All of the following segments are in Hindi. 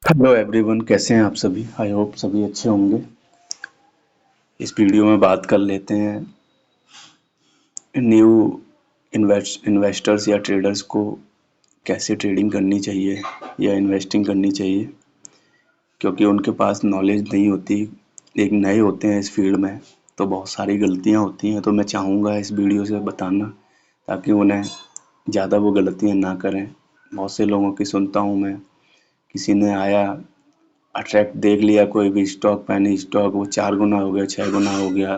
हेलो एवरीवन, कैसे हैं आप सभी। आई होप सभी अच्छे होंगे। इस वीडियो में बात कर लेते हैं न्यू इन्वेस्टर्स या ट्रेडर्स को कैसे ट्रेडिंग करनी चाहिए या इन्वेस्टिंग करनी चाहिए, क्योंकि उनके पास नॉलेज नहीं होती। एक नए होते हैं इस फील्ड में तो बहुत सारी गलतियां होती हैं, तो मैं चाहूँगा इस वीडियो से बताना ताकि उन्हें ज़्यादा वो गलतियां ना करें। बहुत से लोगों की सुनता हूँ मैं, किसी ने आया, अट्रैक्ट देख लिया कोई भी स्टॉक, पैनी स्टॉक, वो 4 गुना हो गया, 6 गुना हो गया,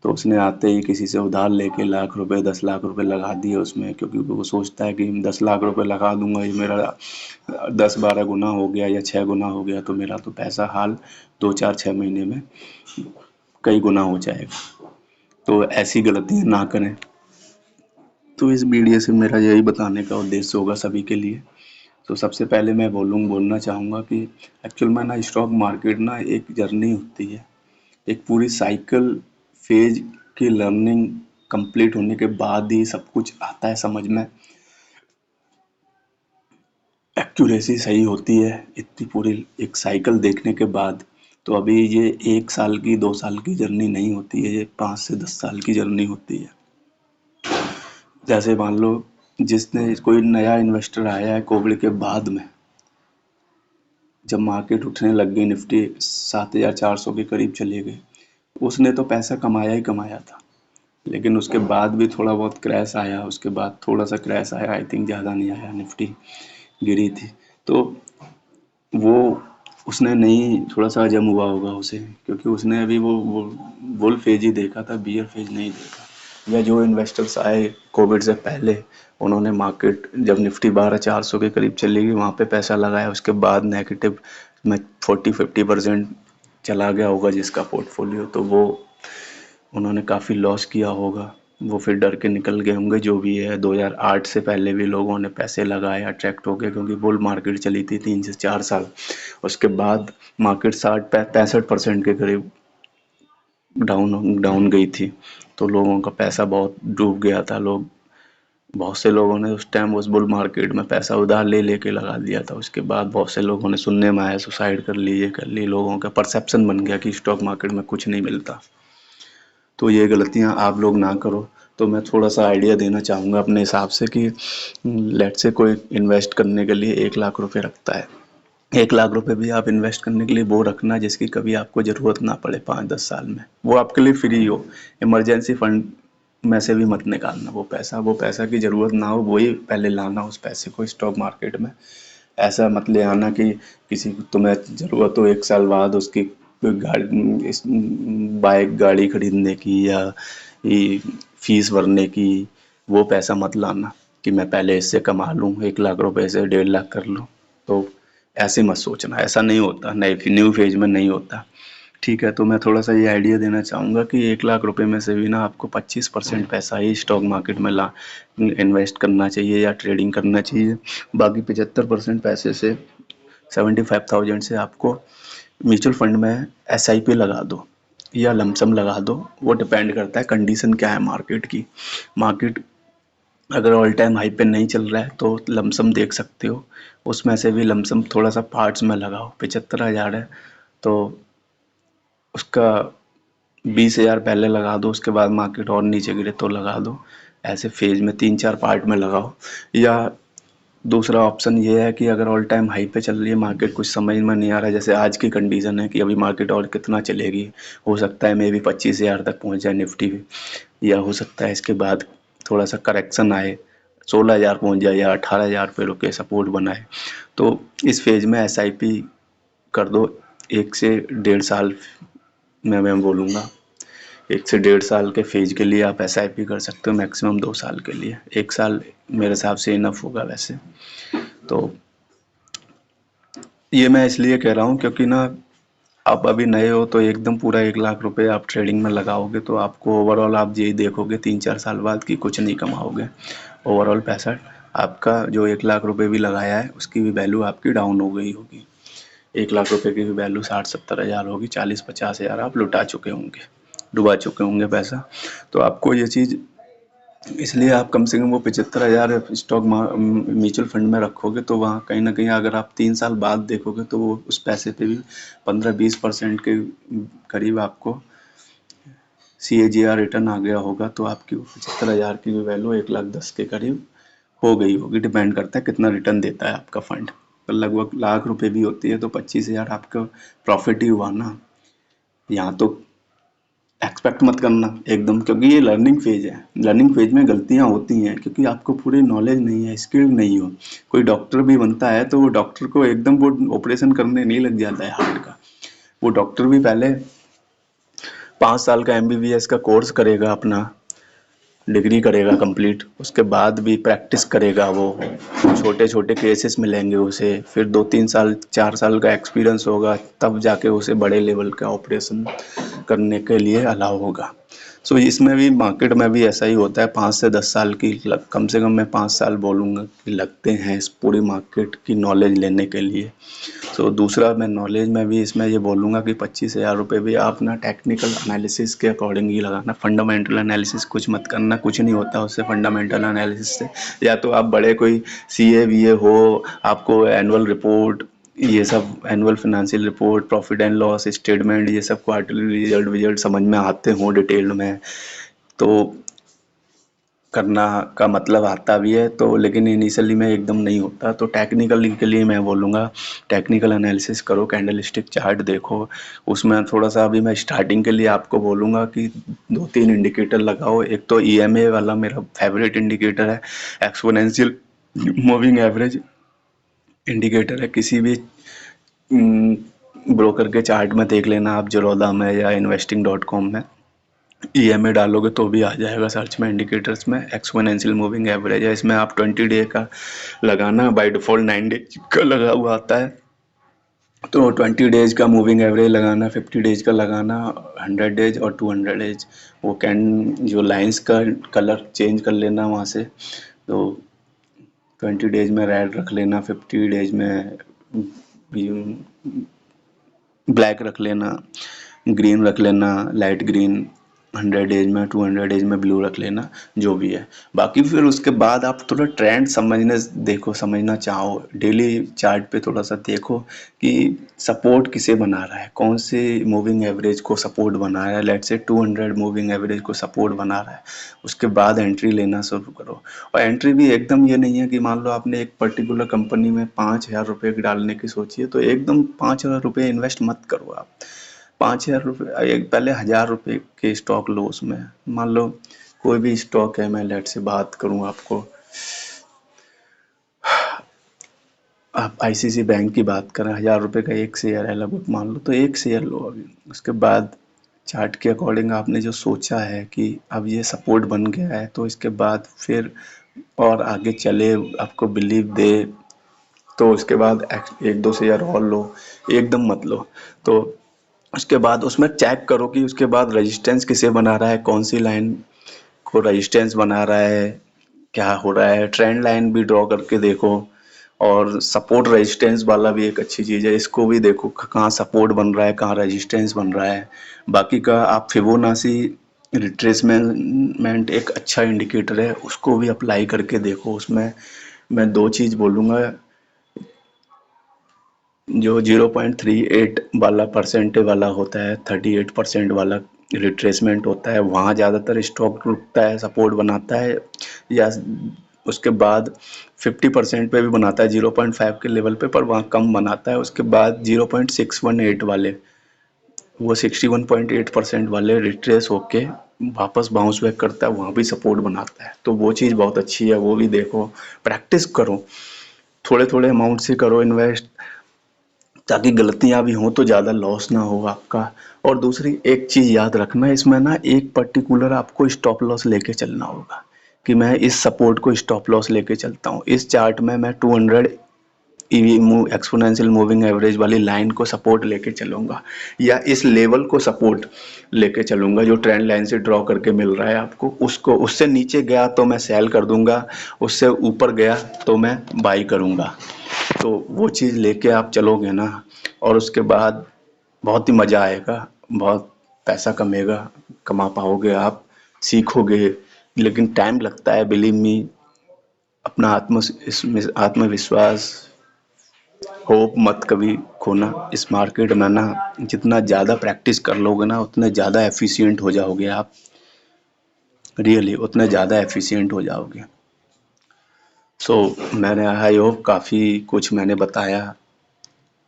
तो उसने आते ही किसी से उधार लेके लाख रुपए 10 लाख रुपए लगा दिए उसमें, क्योंकि वो सोचता है कि 10 लाख रुपए लगा दूंगा, ये मेरा 10-12 गुना हो गया या 6 गुना हो गया तो मेरा तो पैसा हाल 2-4-6 महीने में कई गुना हो जाएगा। तो ऐसी गलतियां ना करें। तो इस वीडियो से मेरा यही बताने का उद्देश्य होगा सभी के लिए। तो सबसे पहले मैं बोलना चाहूँगा कि एक्चुअल में ना स्टॉक मार्केट ना एक जर्नी होती है, एक पूरी साइकिल फेज की लर्निंग कंप्लीट होने के बाद ही सब कुछ आता है समझ में, एक्यूरेसी सही होती है इतनी पूरी एक साइकिल देखने के बाद। तो अभी ये 1 साल की 2 साल की जर्नी नहीं होती है, ये 5 से 10 साल की जर्नी होती है। जैसे मान लो जिसने कोई नया इन्वेस्टर आया है कोविड के बाद में, जब मार्केट उठने लग गई, निफ्टी 7,400 के करीब चले गए, उसने तो पैसा कमाया ही कमाया था। लेकिन उसके बाद भी थोड़ा बहुत क्रैश आया, उसके बाद थोड़ा सा क्रैश आया, आई थिंक ज़्यादा नहीं आया, निफ्टी गिरी थी। तो वो उसने नहीं, थोड़ा सा हजम हुआ होगा उसे, क्योंकि उसने अभी वो बुल फेज ही देखा था, बियर फेज नहीं देखा। या जो इन्वेस्टर्स आए कोविड से पहले, उन्होंने मार्केट जब निफ्टी 12,400 के करीब चली गई वहाँ पे पैसा लगाया, उसके बाद नेगेटिव में 40-50% चला गया होगा जिसका पोर्टफोलियो, तो वो उन्होंने काफ़ी लॉस किया होगा। वो फिर डर के निकल गए होंगे जो भी है। 2008 से पहले भी लोगों ने पैसे लगाए, अट्रैक्ट हो गए, क्योंकि बुल मार्केट चली थी 3 से 4 साल। उसके बाद मार्केट 60-65% के करीब डाउन डाउन गई थी, तो लोगों का पैसा बहुत डूब गया था। बहुत से लोगों ने उस टाइम उस बुल मार्केट में पैसा उधार ले लेके लगा दिया था। उसके बाद बहुत से लोगों ने, सुनने में आया, सुसाइड कर ली, ये कर ली। लोगों का परसेप्शन बन गया कि स्टॉक मार्केट में कुछ नहीं मिलता। तो ये गलतियाँ आप लोग ना करो। तो मैं थोड़ा सा आइडिया देना चाहूँगा अपने हिसाब से कि लेट से कोई इन्वेस्ट करने के लिए 1 लाख रुपए रखता है। 1 लाख रुपए भी आप इन्वेस्ट करने के लिए वो रखना जिसकी कभी आपको ज़रूरत ना पड़े 5-10 साल में, वो आपके लिए फ्री हो। इमरजेंसी फंड में से भी मत निकालना वो पैसा की ज़रूरत ना हो वही पहले लाना उस पैसे को स्टॉक मार्केट में। ऐसा मत ले आना कि किसी को तुम्हें ज़रूरत हो 1 साल बाद उसकी कोई गाड़ी, बाइक गाड़ी खरीदने की या ये फीस भरने की, वो पैसा मत लाना कि मैं पहले इससे कमा लूँ 1 लाख रुपए से 1.5 लाख कर लूँ। तो ऐसे मत सोचना, ऐसा नहीं होता, नए न्यू फेज में नहीं होता। ठीक है, तो मैं थोड़ा सा ये आइडिया देना चाहूँगा कि 1 लाख रुपए में से भी ना आपको 25% पैसा ही स्टॉक मार्केट में ला इन्वेस्ट करना चाहिए या ट्रेडिंग करना चाहिए। बाकी 75% पैसे से, 75,000 से आपको म्यूचुअल फंड में एसआईपी लगा दो या लमसम लगा दो। वो डिपेंड करता है कंडीशन क्या है मार्केट की। मार्केट अगर ऑल टाइम हाई पे नहीं चल रहा है तो लमसम देख सकते हो, उसमें से भी लमसम थोड़ा सा पार्ट्स में लगाओ। 75,000 है तो उसका 20,000 पहले लगा दो, उसके बाद मार्केट और नीचे गिरे तो लगा दो। ऐसे फेज में 3-4 पार्ट में लगाओ। या दूसरा ऑप्शन ये है कि अगर ऑल टाइम हाई पे चल रही है मार्केट, कुछ समझ में नहीं आ रहा है, जैसे आज की कंडीशन है कि अभी मार्केट और कितना चलेगी, हो सकता है मे बी 25,000 तक पहुंच जाए निफ्टी भी, या हो सकता है इसके बाद थोड़ा सा करेक्शन आए, 16,000 पहुंच जाए या 18,000 पे रुके सपोर्ट बनाए। तो इस फेज में एसआईपी कर दो। 1 से 1.5 साल में मैं बोलूँगा, 1 से 1.5 साल के फेज के लिए आप एसआईपी कर सकते हो, मैक्सिमम 2 साल के लिए। 1 साल मेरे हिसाब से इनफ होगा वैसे। तो ये मैं इसलिए कह रहा हूँ क्योंकि ना आप अभी नए हो तो एकदम पूरा 1 लाख रुपए आप ट्रेडिंग में लगाओगे तो आपको ओवरऑल आप यही देखोगे 3-4 साल बाद कि कुछ नहीं कमाओगे। ओवरऑल पैसा आपका जो 1 लाख रुपए भी लगाया है उसकी भी वैल्यू आपकी डाउन हो गई होगी। 1 लाख रुपए की भी वैल्यू 60-70 हज़ार होगी, 40-50 हज़ार आप लुटा चुके होंगे, डुबा चुके होंगे पैसा। तो आपको ये चीज़ इसलिए आप कम से कम वो 75,000 स्टॉक म्यूचुअल फंड में रखोगे तो वहाँ कहीं ना कहीं अगर आप 3 साल बाद देखोगे तो वो उस पैसे पे भी 15-20% के करीब आपको CAGR रिटर्न आ गया होगा। तो आपकी 75,000 की भी वैल्यू 1,10,000 के करीब हो गई होगी। डिपेंड करता है कितना रिटर्न देता है आपका फंड। तो लगभग लाख रुपए भी होती है तो 25,000 आपका प्रॉफिट ही हुआ ना। यहाँ तो एक्सपेक्ट मत करना एकदम, क्योंकि ये लर्निंग फेज है। लर्निंग फेज में गलतियां होती हैं क्योंकि आपको पूरी नॉलेज नहीं है, स्किल नहीं हो। कोई डॉक्टर भी बनता है तो वो डॉक्टर को एकदम वो ऑपरेशन करने नहीं लग जाता है हार्ट का। वो डॉक्टर भी पहले 5 साल का MBBS का कोर्स करेगा, अपना डिग्री करेगा कंप्लीट, उसके बाद भी प्रैक्टिस करेगा। वो छोटे छोटे केसेस मिलेंगे उसे, फिर 2-3 साल 4 साल का एक्सपीरियंस होगा, तब जाके उसे बड़े लेवल का ऑपरेशन करने के लिए अलाउ होगा। सो इसमें भी मार्केट में भी ऐसा ही होता है। 5 से 10 साल की कम से कम मैं 5 साल बोलूँगा कि लगते हैं इस पूरी मार्केट की नॉलेज लेने के लिए। तो दूसरा मैं नॉलेज में भी इसमें ये बोलूँगा कि 25,000 रुपये भी आप ना टेक्निकल एनालिसिस के अकॉर्डिंग ही लगाना। फंडामेंटल एनालिसिस कुछ मत करना, कुछ नहीं होता उससे फंडामेंटल एनालिसिस से। या तो आप बड़े कोई CA हो, आपको एनुअल रिपोर्ट, ये सब annual financial report, profit and loss statement, ये सब क्वार्टरली रिजल्ट विजल्ट समझ में आते हों डिटेल में, तो करना का मतलब आता भी है। तो लेकिन इनिशियली में एकदम नहीं होता। तो टेक्निकल के लिए मैं बोलूँगा टेक्निकल एनालिसिस करो, कैंडल स्टिक चार्ट देखो। उसमें थोड़ा सा अभी मैं स्टार्टिंग के लिए आपको बोलूँगा कि 2-3 इंडिकेटर लगाओ। एक तो EMA वाला मेरा फेवरेट इंडिकेटर है, एक्सपोनेंशियल मूविंग एवरेज इंडिकेटर है। किसी भी ब्रोकर के चार्ट में देख लेना आप, ज़ेरोधा में या investing.com में EMA डालोगे तो भी आ जाएगा सर्च में। इंडिकेटर्स में एक्सपोनेंशियल मूविंग एवरेज है, इसमें आप 20 डे का लगाना। बाय डिफ़ॉल्ट 9 डे का लगा हुआ आता है, तो 20 डेज का मूविंग एवरेज लगाना, 50 डेज का लगाना, 100 डेज और 200 डेज। वो कैन जो लाइंस का कलर चेंज कर लेना वहाँ से। तो 20 डेज में रेड रख लेना, 50 डेज में ब्लैक रख लेना, ग्रीन रख लेना, लाइट ग्रीन, 100 डेज में, 200 डेज में ब्लू रख लेना, जो भी है। बाकी फिर उसके बाद आप थोड़ा ट्रेंड समझने देखो, समझना चाहो, डेली चार्ट पे थोड़ा सा देखो कि सपोर्ट किसे बना रहा है, कौन से मूविंग एवरेज को सपोर्ट बना रहा है। लेट्स से 200 मूविंग एवरेज को सपोर्ट बना रहा है, उसके बाद एंट्री लेना शुरू करो। और एंट्री भी एकदम ये नहीं है कि मान लो आपने एक पर्टिकुलर कंपनी में 5,000 रुपये डालने की सोची है तो एकदम 5,000 रुपये इन्वेस्ट मत करो आप। 5,000 रुपये, एक पहले 1,000 रुपये के स्टॉक लो। उसमें मान लो कोई भी स्टॉक है, मैं लेट से बात करूं आपको, आप ICICI बैंक की बात करें, 1,000 रुपये का एक शेयर है लगभग, मान लो तो एक शेयर लो अभी। उसके बाद चार्ट के अकॉर्डिंग आपने जो सोचा है कि अब ये सपोर्ट बन गया है, तो इसके बाद फिर और आगे चले, आपको बिलीव दे, तो उसके बाद 1-2 शेयर और लो, एकदम मत लो। तो उसके बाद उसमें चेक करो कि उसके बाद रेजिस्टेंस किसे बना रहा है, कौन सी लाइन को रेजिस्टेंस बना रहा है, क्या हो रहा है। ट्रेंड लाइन भी ड्रॉ करके देखो, और सपोर्ट रेजिस्टेंस वाला भी एक अच्छी चीज़ है, इसको भी देखो कहाँ सपोर्ट बन रहा है, कहाँ रेजिस्टेंस बन रहा है। बाकी का आप फिबोनाची रिट्रेसमेंट एक अच्छा इंडिकेटर है, उसको भी अप्लाई करके देखो। उसमें मैं 2 चीज़ बोलूँगा, जो 0.38 वाला परसेंट वाला होता है, 38% वाला रिट्रेसमेंट होता है, वहाँ ज़्यादातर स्टॉक रुकता है, सपोर्ट बनाता है। या उसके बाद 50% पे भी बनाता है 0.5 के लेवल पे, पर वहाँ कम बनाता है। उसके बाद 0.618 वाले, वो 61.8% वाले रिट्रेस होके वापस बाउंस बैक करता है, वहाँ भी सपोर्ट बनाता है। तो वो चीज़ बहुत अच्छी है, वो भी देखो, प्रैक्टिस करो, थोड़े थोड़े अमाउंट से करो इन्वेस्ट, ताकि गलतियां भी हों तो ज़्यादा लॉस ना हो आपका। और दूसरी एक चीज़ याद रखना, इसमें ना एक पर्टिकुलर आपको स्टॉप लॉस लेके चलना होगा कि मैं इस सपोर्ट को स्टॉप लॉस लेके चलता हूँ। इस चार्ट में मैं 200 एक्सपोनेंशियल मूविंग एवरेज वाली लाइन को सपोर्ट लेके चलूंगा, या इस लेवल को सपोर्ट लेके चलूंगा जो ट्रेंड लाइन से ड्रॉ करके मिल रहा है आपको, उसको, उससे नीचे गया तो मैं सेल कर दूंगा, उससे ऊपर गया तो मैं बाई करूंगा। तो वो चीज़ लेके आप चलोगे ना, और उसके बाद बहुत ही मज़ा आएगा, बहुत पैसा कमा पाओगे आप, सीखोगे, लेकिन टाइम लगता है, बिलीव मी। अपना आत्मविश्वास, होप मत कभी खोना। इस मार्केट में ना जितना ज़्यादा प्रैक्टिस कर लोगे ना उतने ज़्यादा एफिशिएंट हो जाओगे आप। रियली उतने ज़्यादा एफिशिएंट हो जाओगे। सो मैंने आई होप काफ़ी कुछ मैंने बताया।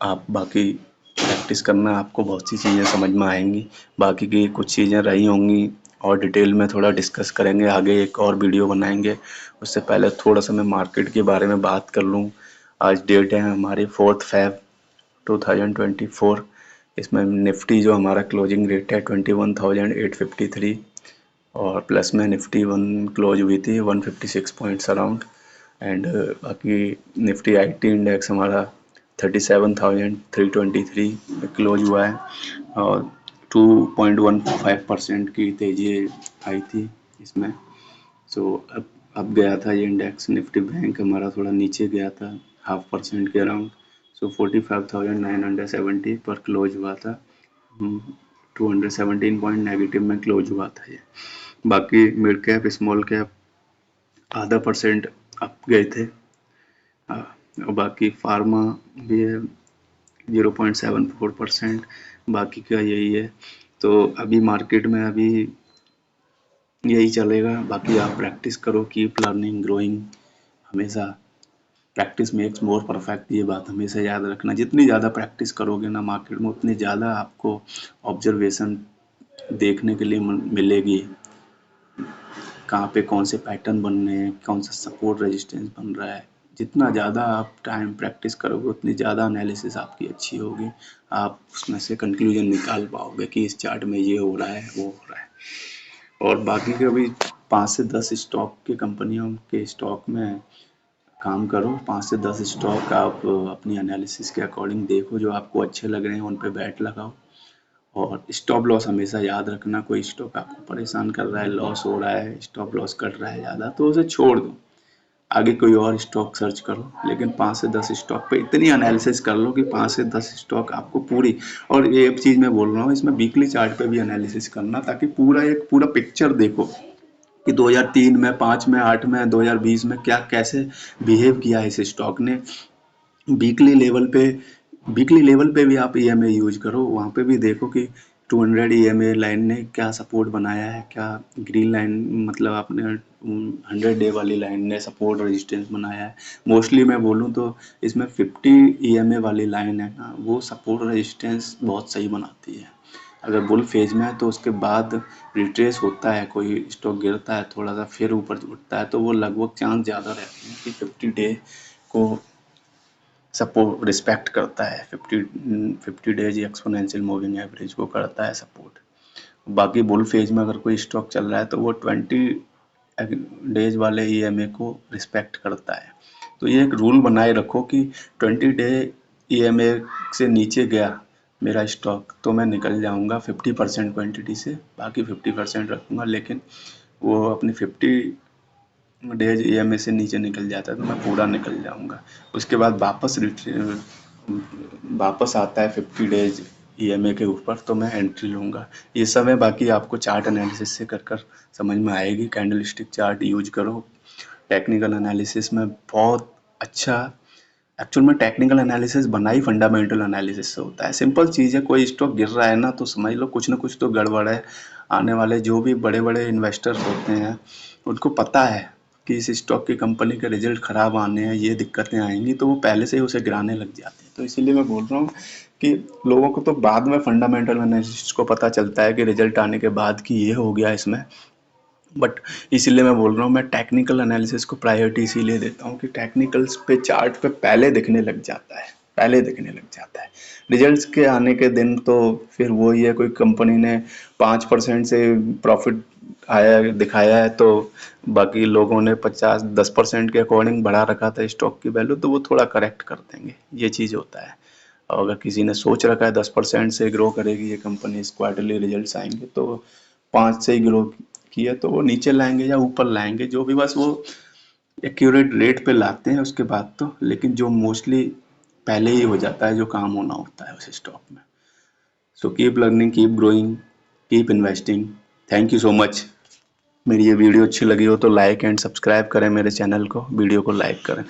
आप बाकी प्रैक्टिस करना, आपको बहुत सी चीज़ें समझ में आएंगी। बाकी की कुछ चीज़ें रही होंगी और डिटेल में थोड़ा डिस्कस करेंगे, आगे एक और वीडियो बनाएंगे। उससे पहले थोड़ा सा मैं मार्केट के बारे में बात कर लूँ। आज डेट है हमारी 4 Feb 2024। इसमें निफ्टी जो हमारा क्लोजिंग रेट है 21,853 और प्लस में निफ्टी वन क्लोज हुई थी 156 पॉइंट्स अराउंड। एंड बाकी निफ्टी आईटी इंडेक्स हमारा 37,323 में क्लोज हुआ है और 2.15% की तेजी आई थी इसमें। सो अब गया था ये इंडेक्स। निफ्टी बैंक हमारा थोड़ा नीचे गया था 0.5% के अराउंड। सो 45,970 पर क्लोज हुआ था। 217 पॉइंट नेगेटिव में क्लोज हुआ था ये। बाकी मिड कैप स्मॉल कैप आधा % अप गए थे। और बाकी फार्मा भी है 0.74%। बाकी का यही है। तो अभी मार्केट में अभी यही चलेगा। बाकी आप प्रैक्टिस करो, कीप लर्निंग ग्रोइंग। हमेशा प्रैक्टिस मेक्स मोर परफेक्ट, ये बात हमेशा याद रखना। जितनी ज़्यादा प्रैक्टिस करोगे ना मार्केट में उतनी ज़्यादा आपको ऑब्जर्वेशन देखने के लिए मिलेगी। कहाँ पे कौन से पैटर्न बन रहे हैं, कौन सा सपोर्ट रेजिस्टेंस बन रहा है। जितना ज़्यादा आप टाइम प्रैक्टिस करोगे उतनी ज़्यादा एनालिसिस आपकी अच्छी होगी। आप उसमें से कंक्लूजन निकाल पाओगे कि इस चार्ट में ये हो रहा है, वो हो रहा है। और बाकी के अभी 5 से 10 स्टॉक की कंपनियों के स्टॉक में काम करो। 5 से 10 स्टॉक आप अपनी एनालिसिस के अकॉर्डिंग देखो, जो आपको अच्छे लग रहे हैं उन पे बैट लगाओ। और स्टॉप लॉस हमेशा याद रखना। कोई स्टॉक आपको परेशान कर रहा है, लॉस हो रहा है, स्टॉप लॉस कट रहा है ज़्यादा, तो उसे छोड़ दो, आगे कोई और स्टॉक सर्च करो। लेकिन 5 से 10 स्टॉक पे इतनी एनालिसिस कर लो कि 5 से 10 स्टॉक आपको पूरी। और ये एक चीज़ मैं बोल रहा हूँ, इसमें वीकली चार्ट पे भी एनालिसिस करना, ताकि पूरा पिक्चर देखो कि 2003 में, 5 में, 8 में, 2020 में क्या कैसे बिहेव किया इस स्टॉक ने। वीकली लेवल पे वीकली लेवल पे भी आप ईएमए यूज करो, वहाँ पे भी देखो कि 200 ईएमए लाइन ने क्या सपोर्ट बनाया है, क्या ग्रीन लाइन मतलब आपने 100 डे वाली लाइन ने सपोर्ट रेजिस्टेंस बनाया है। मोस्टली मैं बोलूँ तो इसमें 50 ईएमए वाली लाइन है ना, वो सपोर्ट रेजिस्टेंस बहुत सही बनाती है। अगर बुल फेज में है तो उसके बाद रिट्रेस होता है, कोई स्टॉक गिरता है थोड़ा सा फिर ऊपर उठता है, तो वो लगभग चांस ज़्यादा रहते हैं कि 50 डे को सपोर्ट रिस्पेक्ट करता है। 50 डेज एक्सपोनेंशियल मूविंग एवरेज को करता है सपोर्ट। बाकी बुल फेज में अगर कोई स्टॉक चल रहा है तो वो 20 डेज वाले ईएमए को रिस्पेक्ट करता है। तो ये एक रूल बनाए रखो कि 20 डे ईएमए से नीचे गया मेरा स्टॉक तो मैं निकल जाऊंगा 50% क्वांटिटी से, बाकी 50% रखूंगा। लेकिन वो अपनी 50 डेज ईएमए से नीचे निकल जाता है तो मैं पूरा निकल जाऊंगा। उसके बाद वापस आता है 50 डेज ईएमए के ऊपर तो मैं एंट्री लूँगा। ये सब है। बाकी आपको चार्ट एनालिसिस से कर समझ में आएगी। कैंडल स्टिक चार्ट यूज करो। टेक्निकल एनालिसिस में बहुत अच्छा। एक्चुअल में टेक्निकल एनालिसिस बना ही फंडामेंटल एनालिसिस से होता है। सिंपल चीज़ है, कोई स्टॉक गिर रहा है ना तो समझ लो कुछ ना कुछ तो गड़बड़ है। आने वाले जो भी बड़े बड़े इन्वेस्टर्स होते हैं उनको पता है कि इस स्टॉक की कंपनी के रिजल्ट खराब आने हैं, ये दिक्कतें आएंगी, तो वो पहले से ही उसे गिराने लग जाते हैं। तो इसीलिए मैं बोल रहा हूँ कि लोगों को तो बाद में फंडामेंटल एनालिसिस को पता चलता है कि रिजल्ट आने के बाद कि ये हो गया इसमें। बट इसीलिए मैं बोल रहा हूँ, मैं टेक्निकल एनालिसिस को प्रायोरिटी इसीलिए देता हूँ कि टेक्निकल्स पे चार्ट पे पहले दिखने लग जाता है, पहले दिखने लग जाता है। रिजल्ट्स के आने के दिन तो फिर वही है, कोई कंपनी ने 5% से प्रॉफिट आया दिखाया है तो बाकी लोगों ने 50-10% के अकॉर्डिंग बढ़ा रखा था स्टॉक की वैल्यू, तो वो थोड़ा करेक्ट कर देंगे। ये चीज़ होता है। और अगर किसी ने सोच रखा है 10% से ग्रो करेगी ये कंपनी, इस क्वार्टरली रिजल्ट्स आएंगे तो 5 से ही ग्रो की है तो वो नीचे लाएंगे या ऊपर लाएंगे, जो भी, बस वो एक्यूरेट रेट पे लाते हैं उसके बाद तो। लेकिन जो मोस्टली पहले ही हो जाता है जो काम होना होता है उस स्टॉक में। So keep learning, keep growing, keep investing. Thank you so much. मेरी ये वीडियो अच्छी लगी हो तो लाइक एंड सब्सक्राइब करें मेरे चैनल को, वीडियो को लाइक करें।